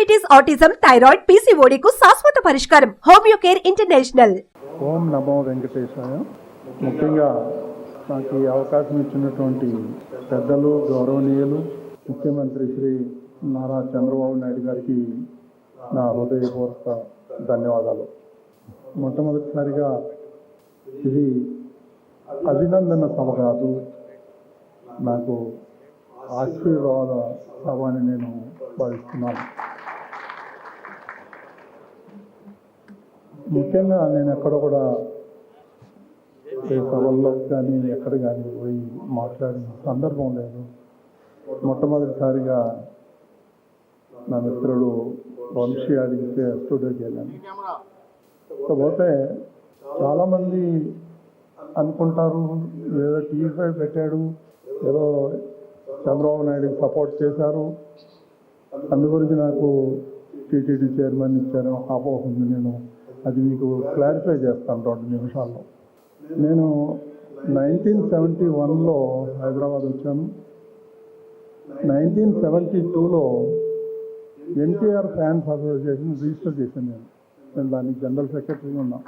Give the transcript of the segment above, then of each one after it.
Diabetes, autism, thyroid, PCOD కు శాశ్వత పరిష్కారం. Homeo care international. ఓం నమో వెంకటేశాయ. ముఖ్యంగా నాకు ఈ అవకాశం ఇచ్చినటువంటి పెద్దలు, గౌరవనీయులు ముఖ్యమంత్రి శ్రీ నారా చంద్రబాబు నాయుడు గారికి నా హృదయపూర్వక ధన్యవాదాలు. మొట్టమొదటిసారిగా ఇది అభినందన సభ కాదు, నాకు ఆశీర్వాద సభ అని నేను భావిస్తున్నాను. ముఖ్యంగా నేను ఎక్కడ కూడా ఏ సభల్లో కానీ ఎక్కడ కానీ పోయి మాట్లాడిన సందర్భం లేదు. మొట్టమొదటిసారిగా నా మిత్రుడు వంశీ అడిగితే స్టూడియోకి వెళ్ళాను. కాకపోతే చాలామంది అనుకుంటారు ఏదో టీవీ పెట్టాడు, ఏదో చంద్రబాబు నాయుడుకి సపోర్ట్ చేశారు, అందు గురించి నాకు టీటీడీ చైర్మన్ ఇచ్చారు అపోహ ఉంది. నేను అది మీకు క్లారిఫై చేస్తాను 2 నిమిషాల్లో. నేను 1971లో హైదరాబాద్ వచ్చాను. 1972లో ఎన్టీఆర్ ఫ్యాన్స్ అసోసియేషన్ రిజిస్టర్ చేశాను. నేను దానికి జనరల్ సెక్రటరీగా ఉన్నా.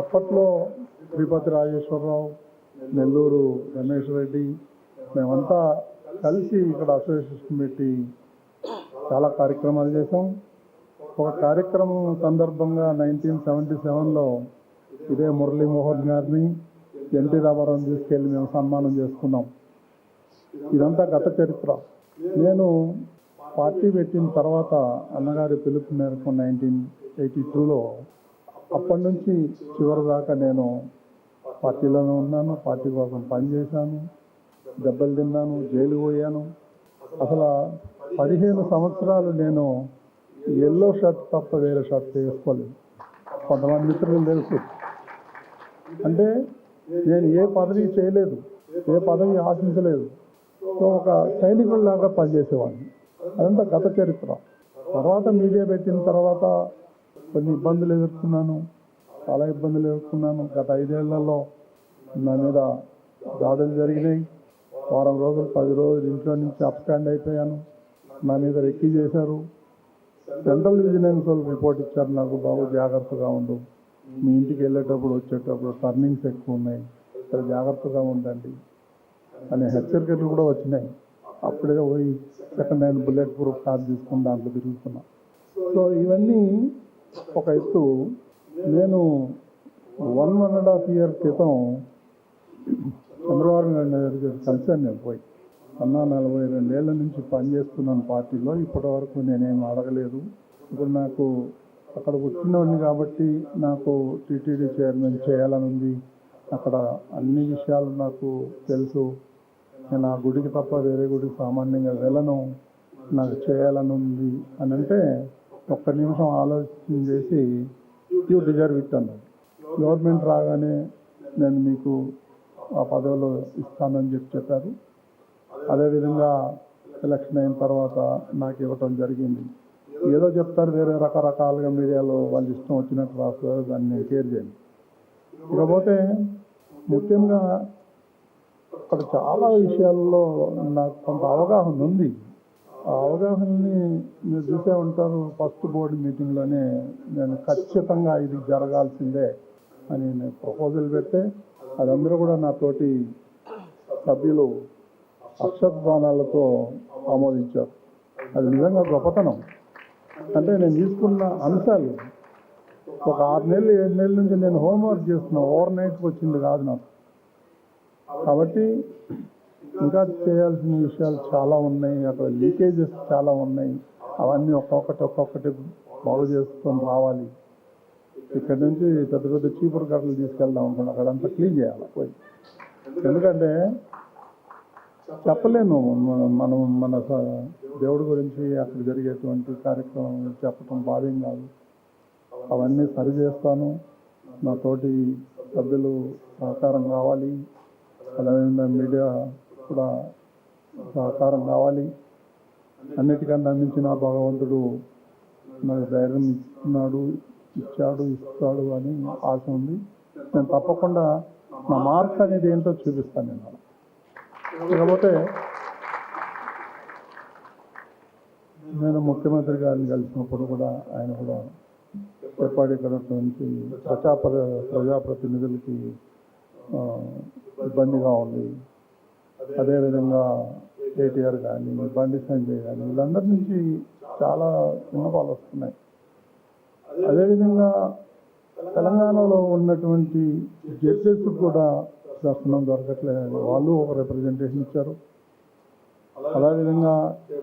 అప్పట్లో శ్రీపతి రాజేశ్వరరావు, నెల్లూరు రమేష్ రెడ్డి, మేమంతా కలిసి ఇక్కడ అసోసియేషన్ పెట్టి చాలా కార్యక్రమాలు చేసాం. ఒక కార్యక్రమం సందర్భంగా 1977లో ఇదే మురళీమోహన్ గారిని, ఎన్టీ రామారావు తీసుకెళ్ళి మేము సన్మానం చేసుకున్నాం. ఇదంతా గత చరిత్ర. నేను పార్టీ పెట్టిన తర్వాత అన్నగారి పిలుపు మేరకు 1982లో అప్పటి నుంచి చివరి దాకా నేను పార్టీలోనే ఉన్నాను. పార్టీ కోసం పనిచేశాను, దెబ్బలు తిన్నాను, జైలు పోయాను. అసలు 15 సంవత్సరాలు నేను ఎల్లో షర్ట్ తప్ప వేరే షర్ట్ వేసుకోలేదు. కొంతమంది మిత్రులు తెలుసు. అంటే నేను ఏ పదవి చేయలేదు, ఏ పదవి ఆశించలేదు. సో ఒక సైనికుల్లాగా పనిచేసేవాడిని. అదంతా గత చరిత్ర. తర్వాత మీడియా పెట్టిన తర్వాత కొన్ని ఇబ్బందులు ఎదుర్కొన్నాను, చాలా ఇబ్బందులు ఎదుర్కొన్నాను. గత 5 ఏళ్లలో నా మీద దాడులు జరిగినాయి. వారం రోజులు 10 రోజులు ఇంట్లో నుంచి అప్స్టాండ్ అయిపోయాను. నా మీద రెక్కీ చేశారు. సెంట్రల్ విజిలెన్స్ వాళ్ళు రిపోర్ట్ ఇచ్చారు నాకు, బాబు జాగ్రత్తగా ఉండు, మీ ఇంటికి వెళ్ళేటప్పుడు వచ్చేటప్పుడు టర్నింగ్స్ ఎక్కువ ఉన్నాయి, ఇక్కడ జాగ్రత్తగా ఉండండి అనే హెచ్చరికలు కూడా వచ్చినాయి. అప్పుడే పోయి second hand bullet proof car తీసుకుని దాంట్లో తిరుగుతున్నా. సో ఇవన్నీ ఒక ఎత్తు. నేను 1.5 year క్రితం చంద్రబాబు నాయుడు కలిసాను. నేను పోయి 42 ఏళ్ల నుంచి పనిచేస్తున్నాను పార్టీలో. ఇప్పటి వరకు నేనేం అడగలేదు. ఇప్పుడు నాకు అక్కడ పుట్టినవాడిని కాబట్టి నాకు టీటీడీ చైర్మన్ చేయాలని ఉంది. అక్కడ అన్ని విషయాలు నాకు తెలుసు. నేను ఆ గుడికి తప్ప వేరే గుడికి సామాన్యంగా వెళ్ళను, నాకు చేయాలని ఉంది అని అంటే 1 నిమిషం ఆలోచన చేసి యూ డిజర్వ్ ఇట్ అన్నాడు. గవర్నమెంట్ రాగానే నేను మీకు ఆ పదవిలో ఇస్తానని చెప్పారు. అదేవిధంగా ఎలక్షన్ అయిన తర్వాత నాకు ఇవ్వటం జరిగింది. ఏదో చెప్తారు, వేరే రకరకాలుగా మీడియాలో వాళ్ళు ఇష్టం వచ్చినట్టు రాస్తారు, దాన్ని నేను కేర్ చేయను. ఇకపోతే ముఖ్యంగా అక్కడ చాలా విషయాల్లో నాకు కొంత అవగాహన ఉంది. ఆ అవగాహనని మీరు చూసే ఉంటారు. ఫస్ట్ బోర్డు మీటింగ్లోనే నేను ఖచ్చితంగా ఇది జరగాల్సిందే అని నేను ప్రపోజల్ పెడితే అదందరూ కూడా నాతోటి సభ్యులు అక్షరబాణాలతో ఆమోదించారు. అది నిజంగా గొప్పతనం. అంటే నేను తీసుకున్న అంశాలు ఒక 6 నెలలు 7 నెలల నుంచి నేను హోంవర్క్ చేస్తున్నా. ఓవర్ నైట్కి వచ్చింది కాదు నాకు. కాబట్టి ఇంకా చేయాల్సిన విషయాలు చాలా ఉన్నాయి. అక్కడ లీకేజెస్ చాలా ఉన్నాయి. అవన్నీ ఒక్కొక్కటి బాగు చేసుకొని రావాలి. ఇక్కడ నుంచి పెద్ద పెద్ద చీపురు కట్టలు తీసుకెళ్దాం అనుకున్నా. అక్కడంతా క్లీన్ చేయాలి పోయి. ఎందుకంటే చెప్పలేను, మనం మన దేవుడి గురించి అక్కడ జరిగేటువంటి కార్యక్రమం చెప్పడం భావ్యం కాదు. అవన్నీ సరి చేస్తాను. నా తోటి సభ్యులు సహకారం కావాలి. అదేవిధంగా మీడియా కూడా సహకారం కావాలి. అన్నిటికన్నా మించిన భగవంతుడు నాకు ధైర్యం ఇచ్చాడు, ఇస్తాడు అని ఆశ ఉంది. నేను తప్పకుండా నా మార్క్ అనేది ఏంటో చూపిస్తాను. నేను 20 నేను ముఖ్యమంత్రి గారిని కలిసినప్పుడు కూడా ఆయన కూడా చెప్పాడు, ఇక్కడ నుంచి ప్రజాప్రతినిధులకి ఇబ్బందిగా ఉంది. అదేవిధంగా కేటీఆర్ కానీ బండి సంజయ్ కానీ వీళ్ళందరి నుంచి చాలా విన్నపాలు వస్తున్నాయి. అదేవిధంగా తెలంగాణలో ఉన్నటువంటి జడ్జెస్ కూడా దర్శనం దొరకట్లేదని వాళ్ళు ఒక రిప్రజెంటేషన్ ఇచ్చారు. అదేవిధంగా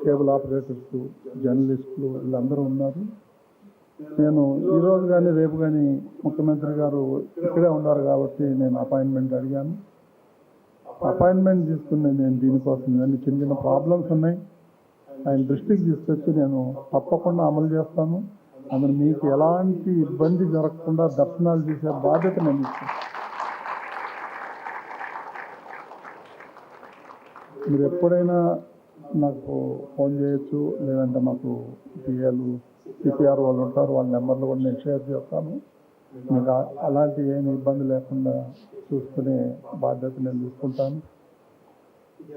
కేబుల్ ఆపరేటర్స్, జర్నలిస్టులు వీళ్ళందరూ ఉన్నారు. నేను ఈరోజు కానీ రేపు కానీ ముఖ్యమంత్రి గారు ఇక్కడే ఉన్నారు కాబట్టి నేను అపాయింట్మెంట్ అడిగాను. అపాయింట్మెంట్ తీసుకుని నేను దీనికోసం ఇవన్నీ చిన్న చిన్న ప్రాబ్లమ్స్ ఉన్నాయి, ఆయన దృష్టికి తీసుకొచ్చి నేను తప్పకుండా అమలు చేస్తాను. అందులో మీకు ఎలాంటి ఇబ్బంది జరగకుండా దర్శనాలు చేసే బాధ్యత నేను ఇస్తాను. మీరు ఎప్పుడైనా నాకు ఫోన్ చేయొచ్చు, లేదంటే మాకు పిఏలు సిపిఆర్ వాళ్ళు ఉంటారు, వాళ్ళ నెంబర్లు కూడా నేను షేర్ చేస్తాను. మీకు అలాంటి ఏమి ఇబ్బంది లేకుండా చూసుకునే బాధ్యత నేను తీసుకుంటాను.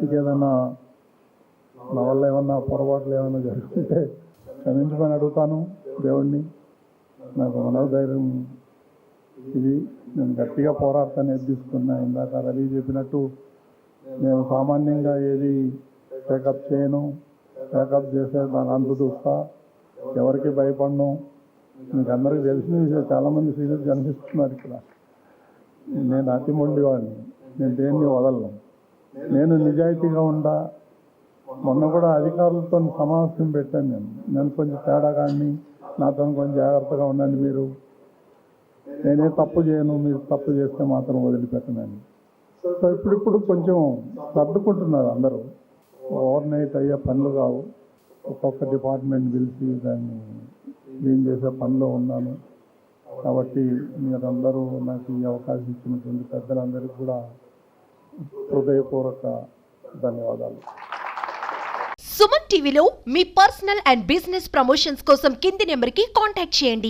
ఇంకేదన్నా నా వల్ల ఏమన్నా పొరపాట్లు ఏమైనా జరుగుతుంటే క్షమించమని అడుగుతాను దేవుణ్ణి. నాకు మనోధైర్యం ఇది, నేను గట్టిగా పోరాడతాను తీసుకున్నా. ఇందాక రవి చెప్పినట్టు నేను సామాన్యంగా ఏది టేకప్ చేయను, టేకప్ చేసే దాని అంతు చూస్తా, ఎవరికి భయపడను. మీకు అందరికీ తెలిసిన విషయం, చాలామంది సీనియర్ కనిపిస్తున్నారు ఇక్కడ. నేను అతి మొండివాడిని, నేను దేన్ని వదలను. నేను నిజాయితీగా ఉండా. మొన్న కూడా అధికారులతో సమావేశం పెట్టాను. నేను కొంచెం తేడా కానీ నాతో కొంచెం జాగ్రత్తగా ఉండండి, మీరు నేనే తప్పు చేయను, మీరు తప్పు చేస్తే మాత్రం వదిలిపెట్టనని. సో ఇప్పుడు కొంచెం సర్దుకుంటున్నారు అందరూ. ఓవర్ నైట్ అయ్యే పనులు కావు. ఒక్కొక్క డిపార్ట్మెంట్ పిలిచి దాన్ని క్లీన్ చేసే పనిలో ఉన్నాను. కాబట్టి మీరందరూ నాకు ఈ అవకాశం ఇచ్చినటువంటి పెద్దలందరికీ కూడా హృదయపూర్వక ధన్యవాదాలు. సుమన్ టీవీలో మీ పర్సనల్ అండ్ బిజినెస్ ప్రమోషన్స్ కోసం కింది నెంబర్కి కాంటాక్ట్ చేయండి.